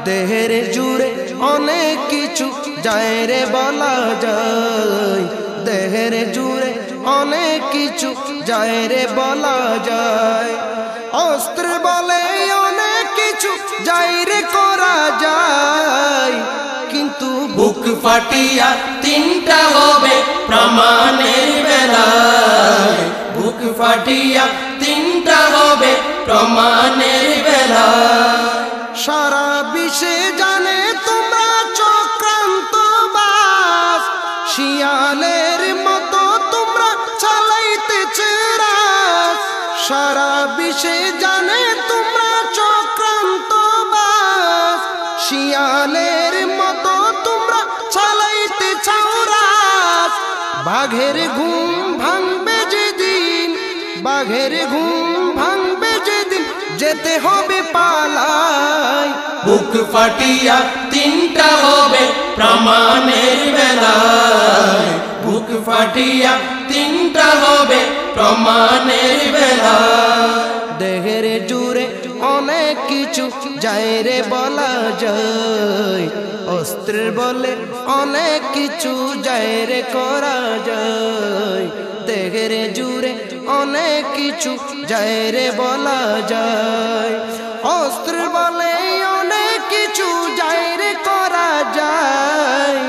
দেহের জুড়ে অনেক কিছু যায় রে বলা যায়, দেহের জুড়ে অনেক কিছু যায় রে বলা যায়, অস্ত্র বলে অনেক কিছু যায় রে করা যায়। কিন্তু বুক ফাটিয়া তিনটা হবে প্রমাণের বেলায়, বুক ফাটিয়া তিনটা হবে প্রমাণের বেলায়। সারা বিশ্বে জানে তোমরা চক্রান্ত বাস, শিয়ালের মতো তোমরা চালাইতেছে রাস। সারা বিশ্বে জানে তোমরা চক্রান্ত বাস, শিয়ালের মতো তোমরা চালাইতে চাও রাস। বাঘের ঘুম ভাঙবে যেদিন, বাঘের ঘুম ভাঙবে যেদিন যেতে হবে পালায়। বুক ফাটিয়া তিনটা হবে প্রমাণের বেলায়, বুক ফাটিয়া তিনটা হবে প্রমাণের বেলায়। দেহের জুড়ে অনেক কিছু যায় রে বলা যায়, অস্ত্রের বলে অনেক কিছু যায় রে করা যায়। দেহের জুড়ে অনেক কিছু যায় রে বলা যায়, অস্ত্রের বলে অনেক কিছু যায় রে করা যায়।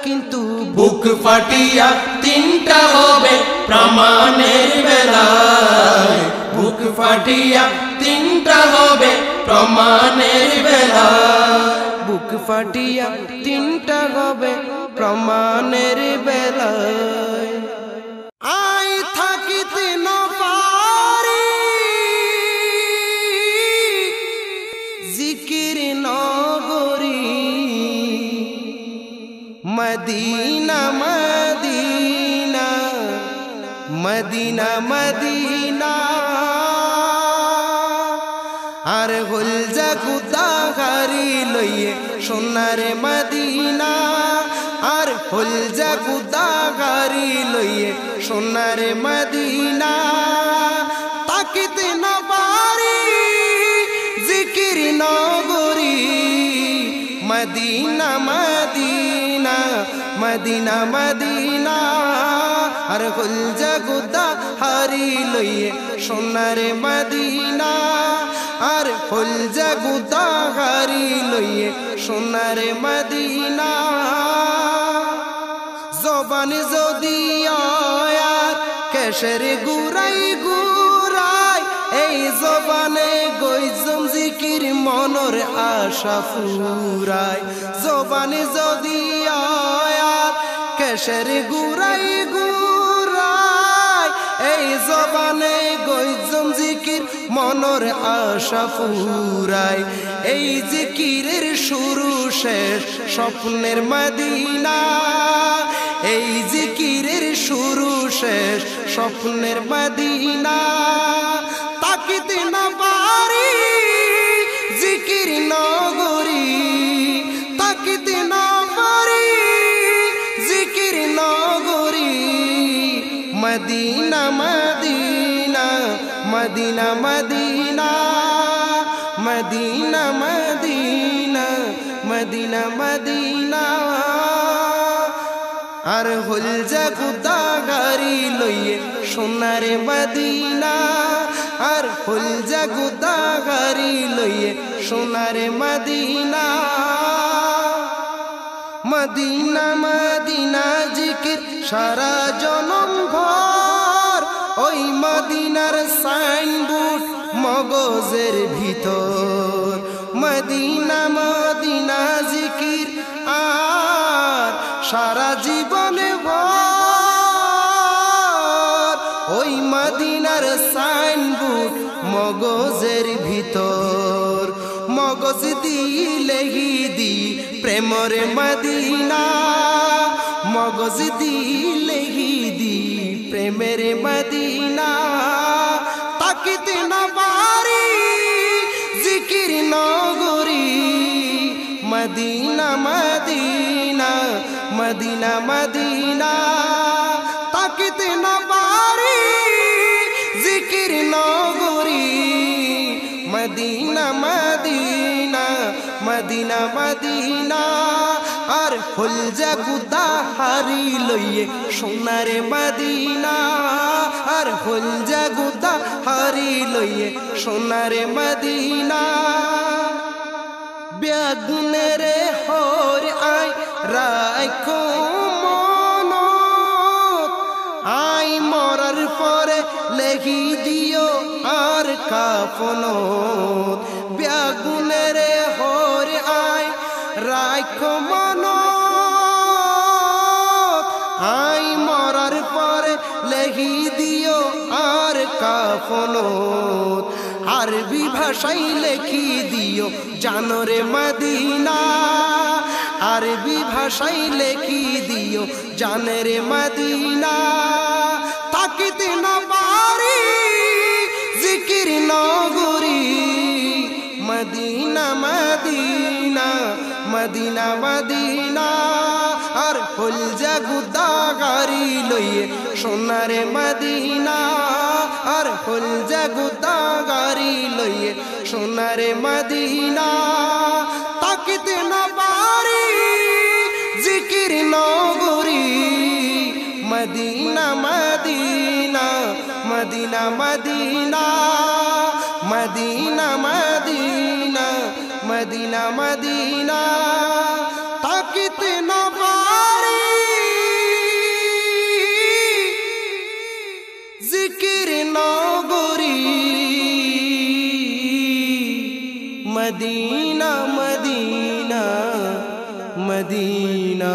কিন্তু বুক ফাটিয়া তিনটা হবে প্রমাণের বেলায়, বুক ফাটিয়া তিনটা হবে প্রমাণের বেলায়। বুক ফাটিয়া তিনটা হবে প্রমাণের বেলায়। আই থাকিতে ন পারি জিকির নগরী, মদিনা মদিনা মদিনা মদিনা। আর হল জাগুদা গারি লইয়ে সোনারে মদিনা, আর হল জাগুদা গারি লইয়ে সোনারে মদিনা। তাকিতে না পারি জিকির নগরী, মদিনা মদিনা মদিনা মদিনা। আর হল জাগুদা হারি লইয়ে সোনারে মদিনা, আর হল জাগুদা হারি লইয়ে সোনারে মদিনা। জবানি যদি আর কেশর গুরাই গুরাই, এই জবানে গইজম জিকির মনর আশা ফুরাই। জবানি যদি আর কেশর গুরাই গুরাই, এই জবানে গইজম জিকির মনর আশা ফুরাই। এই জিকিরের শুরু শেষ স্বপ্নের মদিনা, এই জিকিরের শুরু শেষ স্বপ্নের মদিনা। তাকিতে না পারি জিকির নগরী, তাকিতে না পারি জিকির নগরী, Medina Medina. Medina Medina Medina Medina Medina Medina আর হল জাগুদা গাড়ি লইয়ে সোনারে মদিনা আর হল জাগুদা গাড়ি লইয়ে সোনারে মদিনা মদিনা মদিনা জিকির সারা জনম ভর ওই মদিনার সাইনবোর্ড মগজের ভিতর মদিনা মদিনা জিকির আর সারা জীবনে ভর ওই মদিনার সাইনবোর্ড মগজের ভিতর মগজ দিলে দি প্রেমরে মদিনা মগজ দিলে দি প্রেমের মদিনা তাকিতে না পারি জিকির নগরী মদিনা মদিনা মদিনা মদিনা তাকিতে না পারি জিকির নগরী মদিনা মদিনা মদিনা মদিনা আর হল জাগুদা হারি লইয়ে সোনারে মদিনা আর হল জাগুদা হারি লইয়ে সোনারে মদিনা ব্যাগুনেরে হর আই রাইখো মনত আই মরার পরে লেখি দিও আর কাফনত ব্যাগুনেরে হর আই রাইখো মনত আই মরার পরে লেখি দিও আর কাফনত আরবি ভাষায় লেখি দিও জানরে মদিনা আরবি ভাষায় লেখি দিও জানরে মদিনা তাকিতে না পারি জিকির নগরী মদিনা মদিনা মদিনা মদিনা আর হল জাগুদা গাড়ি লইয়ে সোনারে মদিনা আর হল জাগুদা গাড়ি লইয়ে সোনারে মদিনা তাকিতে না পারি জিকির নগরী Medina Medina Medina Medina Medina Medina Medina Medina তাকিতে না পারি জিকির নগরী Medina Medina Medina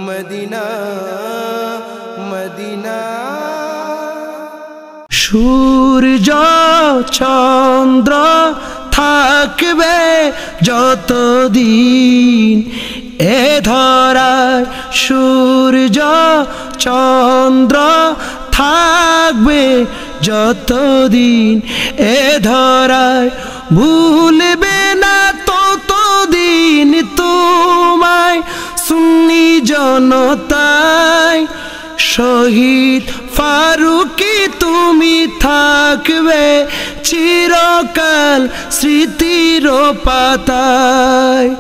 Medina Medina সূর্য চন্দ্র থাকবে যতদিন এ ধরায় সূর্য চন্দ্র থাকবে যতদিন এ ধরায় ভুলবে না ততদিন তোমায় সুন্নি জনতায় শহীদ ফারুকি তুমি থাকবে চিরকাল স্মৃতির পাতায়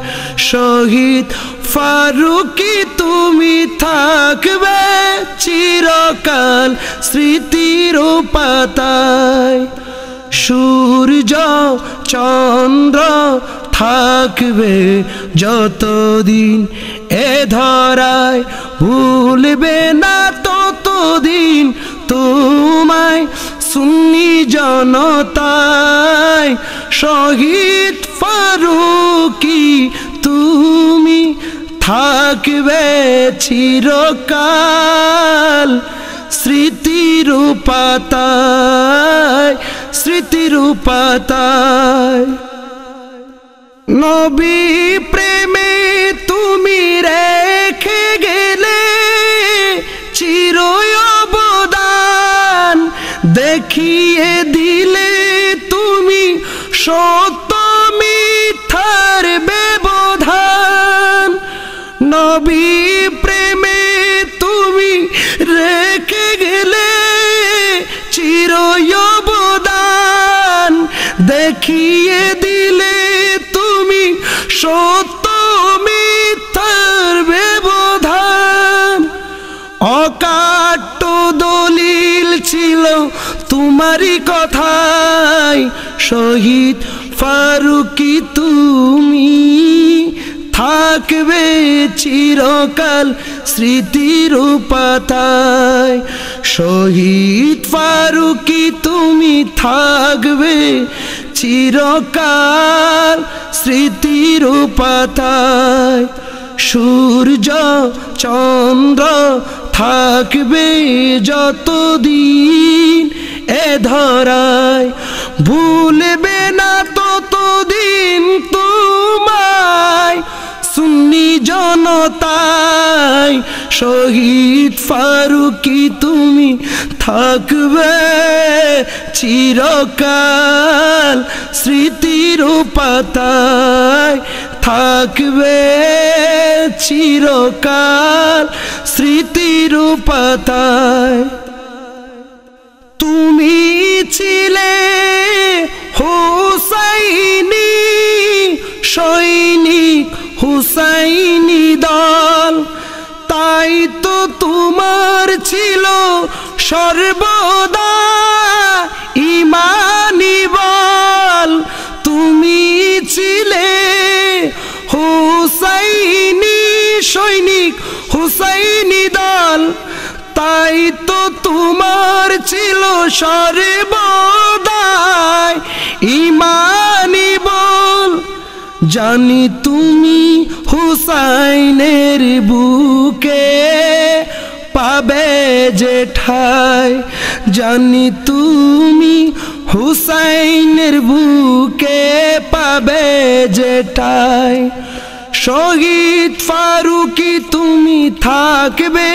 শহীদ ফারুকি তুমি থাকবে চিরকাল স্মৃতির পাতায় সূর্য চন্দ্র থাকবে যতদিন এ ধরায় ভুলবে না ততদিন তোমায় সুন্নি জনতায় শহীদ ফারুকি তুমি থাকবে চিরকাল স্মৃতির পাতায় স্মৃতির পাতায় নবী প্রেমে তুমি রেখে গেলে চির অবদান দেখিয়ে দিলে তুমি সত্য মিথ্যার ব্যবধান নবী প্রেমে তুমি রেখে গেলে দেখিয়ে দিলে তুমি সত্য মিথ্যার ব্যবধান। অকাট্য দলিল ছিল তোমারই কথায়, শহীদ ফারুকী তুমি থাকবে চিরকাল স্মৃতির পাতায়। শহীদ ফারুকী তুমি থাকবে চিরকাল স্মৃতির পাতায়। সূর্য চন্দ্র থাকবে যতদিন এ ধরায়, ভুলবে না ততদিন তোমায় সুন্নি জনতায়। শহীদ ফারুকী তুমি থাকবে চিরকাল স্মৃতির পাতায়, থাকবে চিরকাল স্মৃতির পাতায়। তুমি ছিলে হুসাইনি সৈনিক, হুসাইনি দল, তাই তো তোমার ছিল সর্বদা ঈমানি বল। তুমি ছিলে হুসাইনি সৈনিক, হুসাইনি দল, তাই তো তোমার ছিল সর্বদা ঈমানি বল। জানি তুমি হুসাইনের বুকে পাবে যে ঠাই, জানি তুমি হুসাইনের বুকে পাবে যে ঠাই। শহীদ ফারুকী তুমি থাকবে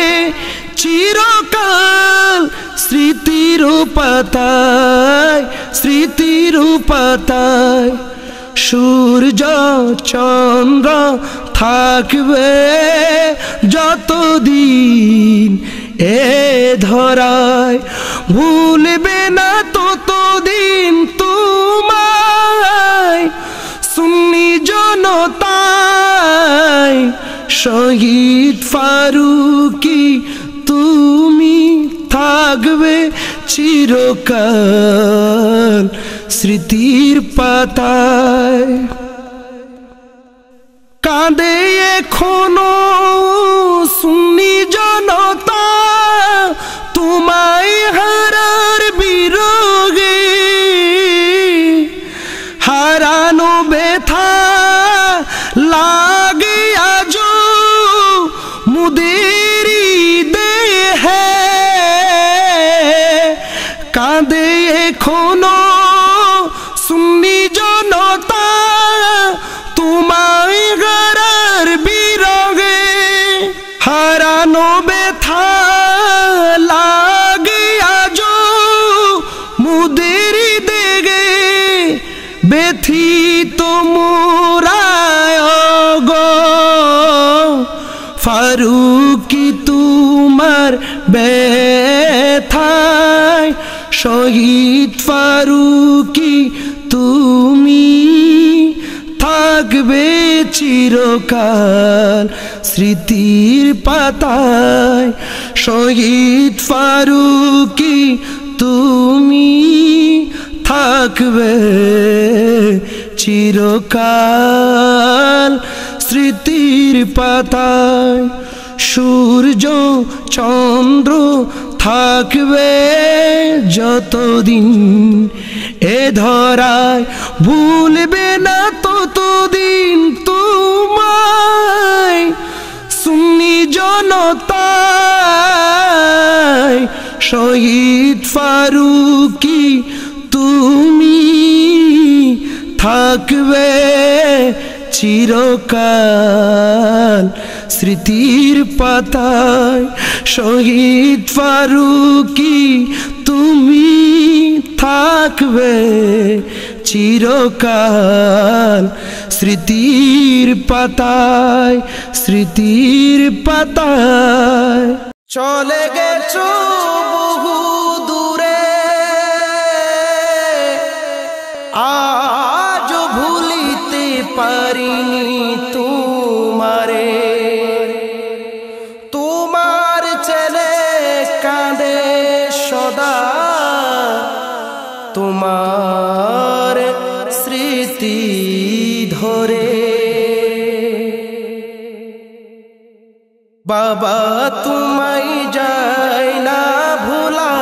চিরকাল স্মৃতির পাতায়, স্মৃতির পাতায়। সূর্য চন্দ্র থাকবে যতদিন এ ধরায়, ভুলবে না ততদিন তোমায় সুন্নি জনতায়। শহীদ ফারুকী তুমি থাকবে চিরকাল স্মৃতির পাতায়। কাঁদে এখনো সুন্নি জনতা তোমায় হারার বিরহে, হারানো ব্যথা লাগে আজো মুদেরি দেহে। কাঁদে এখনো সুন্নি জনতা তোমায় হারার বিরহে, হারানো ব্যথা লাগে আজো মুদেরি দেগে। ব্যথিত মোরায় গো ফারুকী তোমার ব্যথায়। শহীদ ফারুকী তুমি থাকবে চিরকাল স্মৃতির পাতায়। শহীদ ফারুকী তুমি থাকবে চিরকাল স্মৃতির পাতায়। সূর্য চন্দ্র থাকবে যতদিন এ ধরায়, ভুলবে না ততদিন তোমায় সুন্নি জনতায়। শহীদ ফারুকী তুমি থাকবে চিরকাল স্মৃতির পাতায়। শহীদ ফারুকী তুমি থাকবে চিরকাল স্মৃতির পাতায়, স্মৃতির পাতায়। চলে গেছো বহু দূরে পারিনি তোমারে। তোমার ছেলে কাঁদে সদা, তোমার স্মৃতি ধরে। বাবা তোমায় যায় না ভোলা,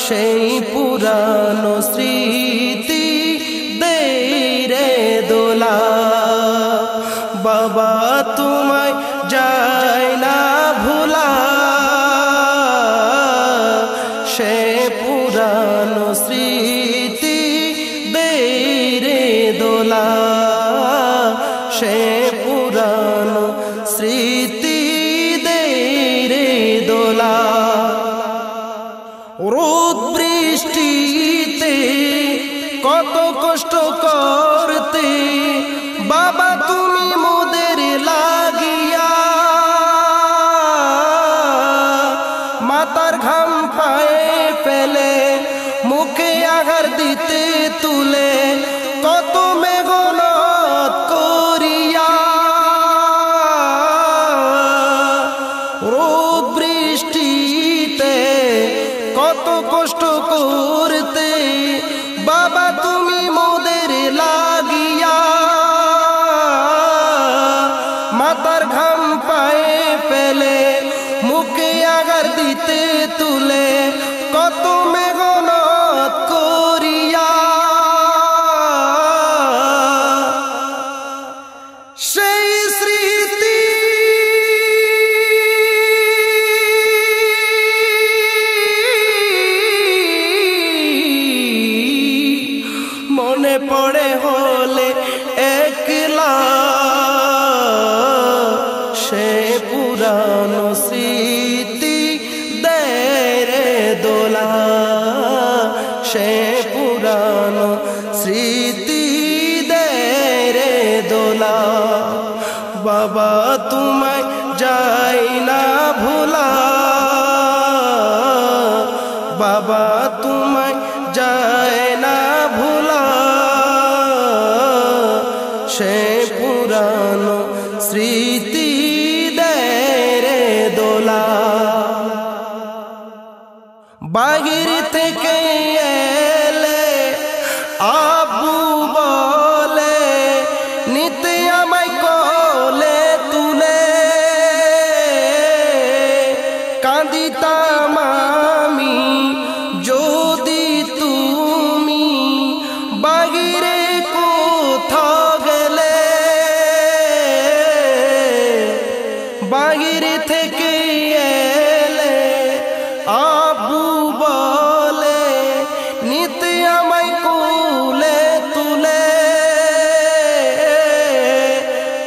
সেই পুরানো স্মৃতি দেই রে দোলা। বাবা তোমায় যায় না ভোলা, সে পুরানো স্মৃতি দেই রে দোলা। সে পুরানো স্মৃতি দেই রে দোলা। রোদ বৃষ্টিতে কত কষ্ট করতে বাবা তুমি মোদের লাগিয়া। মাথার ঘাম পায়ে ফেলে মুখে আঘাত দিতে তুলে কত মেঘনত করিয়া। রোদ বৃষ্টিতে কত কষ্ট করতে বাবা তুমি মোদের লাগিয়া। মাথার ঘাম পায়ে ফেলে মুখে আঘাত দিতে তুলে কত মেঘনত করিয়া। সেই স্মৃতি মনে পড়ে হলে একলা, সে পুরানো স্মৃতি দেয় রে দোলা। সে পুরানো স্মৃতি দেয় রে দোলা। বাবা তোমায় যায় না ভোলা, বাবা তোমায় যায় না ভোলা। সে পুরানো স্মৃতি দেয় রে দোলা। বাহির থেকে এলে আব্বু বলে নিতে আমায় কোলে তুলে। কাঁদিতাম আমি যদি তুমি বাহিরে কোথাও গেলে। বাহির থেকে এলে আব্বু বলে নিতে আমায় কোলে তুলে।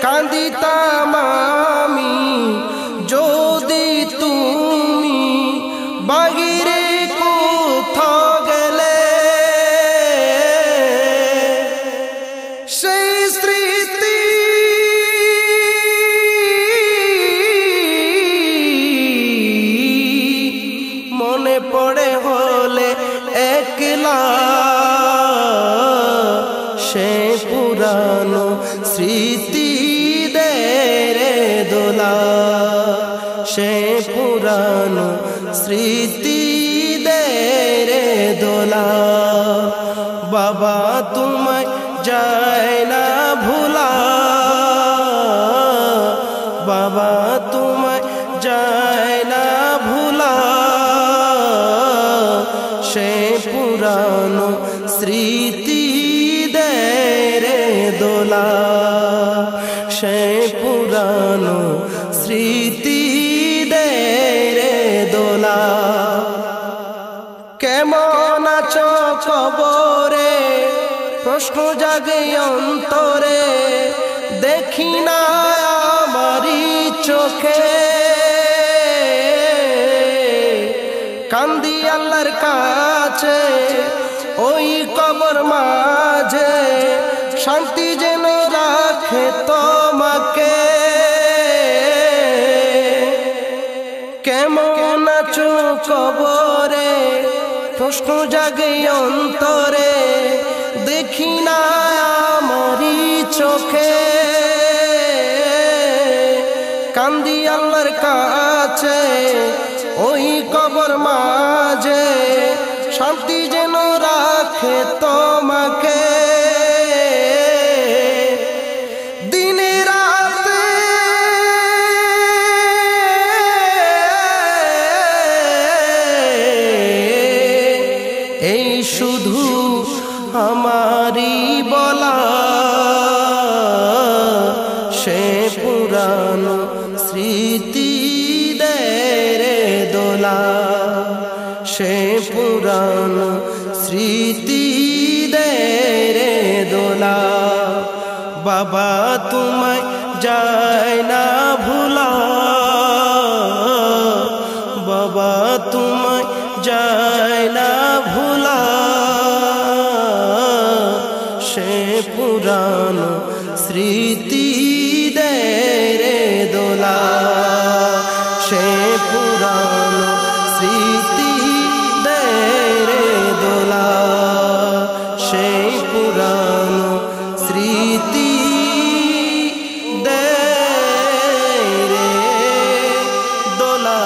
কাঁদিতাম আমি যদি তুমি বাহিরে কোথাও গেলে। সেই স্মৃতি মনে পড়ে হলে একলা, সে পুরানো স্মৃতি দেয় রে দোলা। সে পুরানো স্মৃতি দেয় রে দোলা। বাবা তোমায় যায় না ভোলা, বাবা তোমায় যায় না ভোলা। সে পুরানো স্মৃতি দেয় রে দোলা। সে পুরানো স্মৃতি দেয় রে দোলা। কেমন আছো কবরে প্রশ্ন জাগে অন্তরে, দেখি না আমারি চোখে। কান্দি আল্লাহর কাছে ওই কবর মাঝে, শান্তি যেন রাখে তোমাকে। কেমন আছো কবরে প্রশ্ন জাগে অন্তরে, দেখি দেখি না আমারই চোখে, কান্দি আল্লাহর কাছে ওই কবর মাঝে, শান্তি যেন রাখে তোমাকে দিনে রাতে। এই শুধু আমারই বলা, সে পুরানো স্মৃতি রে দোলা, সে পুরানো স্মৃতি রে দোলা। বাবা তোমায় যায় না ভুলা, বাবা তোমায় যায় না ভুলা, সে পুরানো স্মৃতি রে দোলা, সে পুরানো স্মৃতি রে দোলা, সেই পুরানো স্মৃতি রে দোলা।